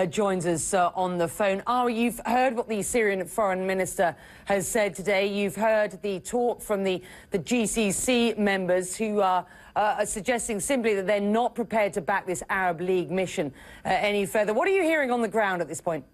joins us on the phone. You've heard what the Syrian foreign minister has said today. You've heard the talk from the GCC members who are suggesting simply that they're not prepared to back this Arab League mission any further. What are you hearing on the ground at this point?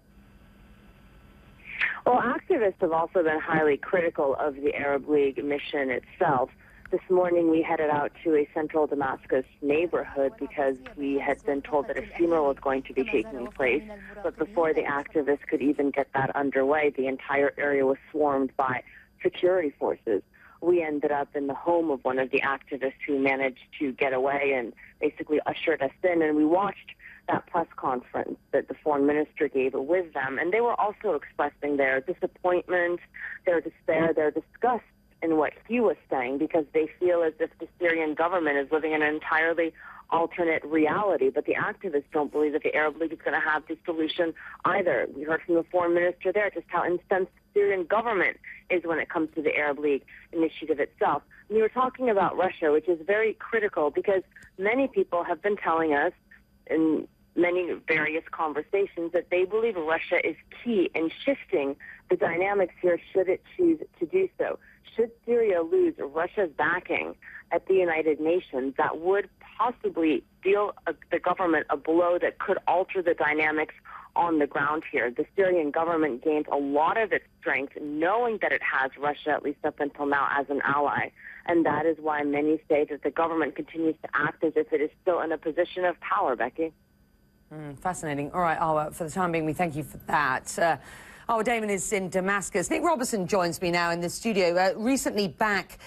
Well, activists have also been highly critical of the Arab League mission itself. This morning we headed out to a central Damascus neighborhood because we had been told that a funeral was going to be taking place. But before the activists could even get that underway, the entire area was swarmed by security forces. We ended up in the home of one of the activists who managed to get away and basically ushered us in, and we watched that press conference that the foreign minister gave with them. And they were also expressing their disappointment, their despair, their disgust in what he was saying, because they feel as if the Syrian government is living in an entirely alternate reality. But the activists don't believe that the Arab League is going to have the solution either. We heard from the foreign minister there just how incensed the Syrian government is when it comes to the Arab League initiative itself. And you were talking about Russia, which is very critical because many people have been telling us in many various conversations that they believe Russia is key in shifting the dynamics here should it choose to do so. Should Syria lose Russia's backing at the United Nations, that would possibly deal the government a blow that could alter the dynamics on the ground here. The Syrian government gains a lot of its strength knowing that it has Russia, at least up until now, as an ally. And that is why many say that the government continues to act as if it is still in a position of power, Becky. Fascinating. All right, Arwa, for the time being, we thank you for that. Our Damon is in Damascus. Nick Robertson joins me now in the studio, recently back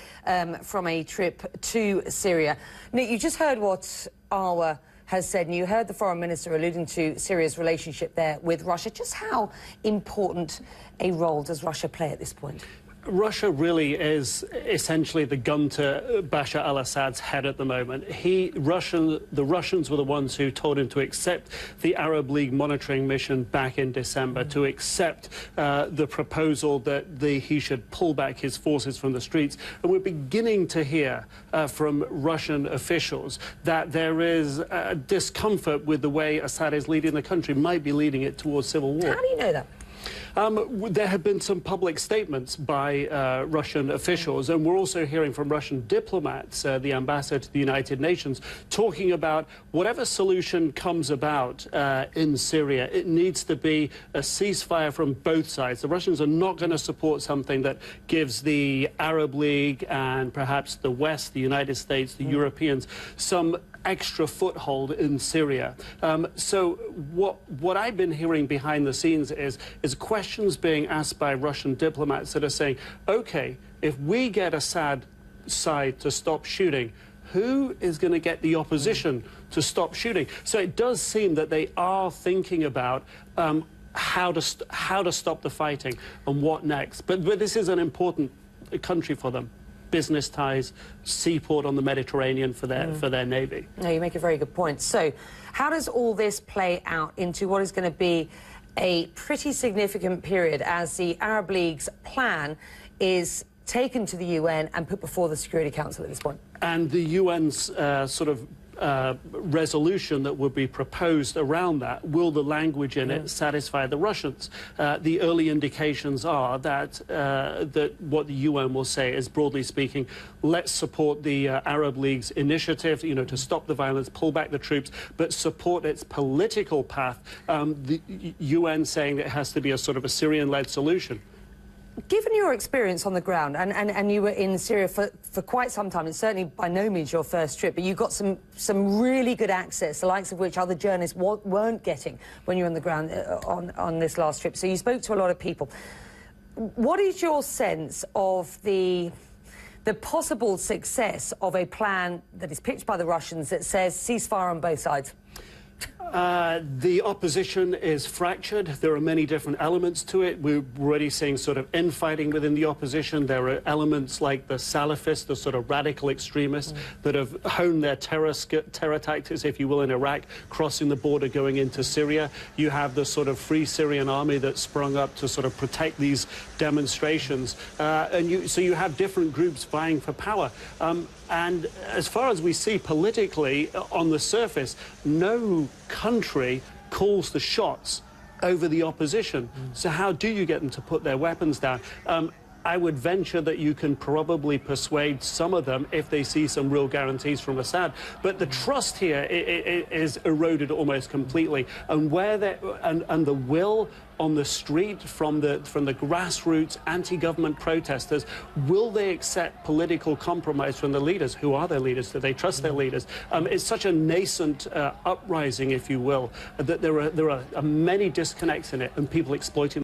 from a trip to Syria. Nick, you just heard what Arwa has said, and you heard the foreign minister alluding to Syria's relationship there with Russia. Just how important a role does Russia play at this point? Russia really is essentially the gun to Bashar al-Assad's head at the moment. The Russians were the ones who told him to accept the Arab League monitoring mission back in December, to accept the proposal that he should pull back his forces from the streets. And we're beginning to hear from Russian officials that there is discomfort with the way Assad is leading the country, might be leading it towards civil war. How do you know that? There have been some public statements by Russian officials, and we're also hearing from Russian diplomats, the ambassador to the United Nations, talking about whatever solution comes about in Syria, it needs to be a ceasefire from both sides. The Russians are not going to support something that gives the Arab League and perhaps the West, the United States, the Europeans, some extra foothold in Syria. So what I've been hearing behind the scenes is questions being asked by Russian diplomats that are saying, okay, if we get Assad's side to stop shooting, who is going to get the opposition to stop shooting? So it does seem that they are thinking about how to stop the fighting and what next. But this is an important country for them. Business ties, seaport on the Mediterranean for their navy. No, you make a very good point. So how does all this play out into what is going to be a pretty significant period as the Arab League's plan is taken to the UN and put before the Security Council at this point? And the UN's resolution that would be proposed around that, will the language in it satisfy the Russians? The early indications are that what the UN will say is, broadly speaking, let's support the Arab League's initiative, to stop the violence, pull back the troops, but support its political path. The UN saying that it has to be a sort of a Syrian-led solution. Given your experience on the ground, and you were in Syria for quite some time, and certainly by no means your first trip, but you got some really good access, the likes of which other journalists weren't getting when you were on the ground on this last trip. So you spoke to a lot of people. What is your sense of the possible success of a plan that is pitched by the Russians that says ceasefire on both sides? The opposition is fractured. There are many different elements to it. We're already seeing sort of infighting within the opposition. There are elements like the Salafists, the sort of radical extremists that have honed their terror tactics, if you will, in Iraq, crossing the border, going into Syria. You have the sort of Free Syrian Army that sprung up to sort of protect these demonstrations. So you have different groups vying for power. And as far as we see politically, on the surface, no country calls the shots over the opposition. So how do you get them to put their weapons down? I would venture that you can probably persuade some of them if they see some real guarantees from Assad. But the trust here is eroded almost completely. And where and the will on the street from the grassroots anti-government protesters, will they accept political compromise from the leaders? Who are their leaders? Do they trust their leaders? It's such a nascent uprising, if you will, that there are many disconnects in it and people exploiting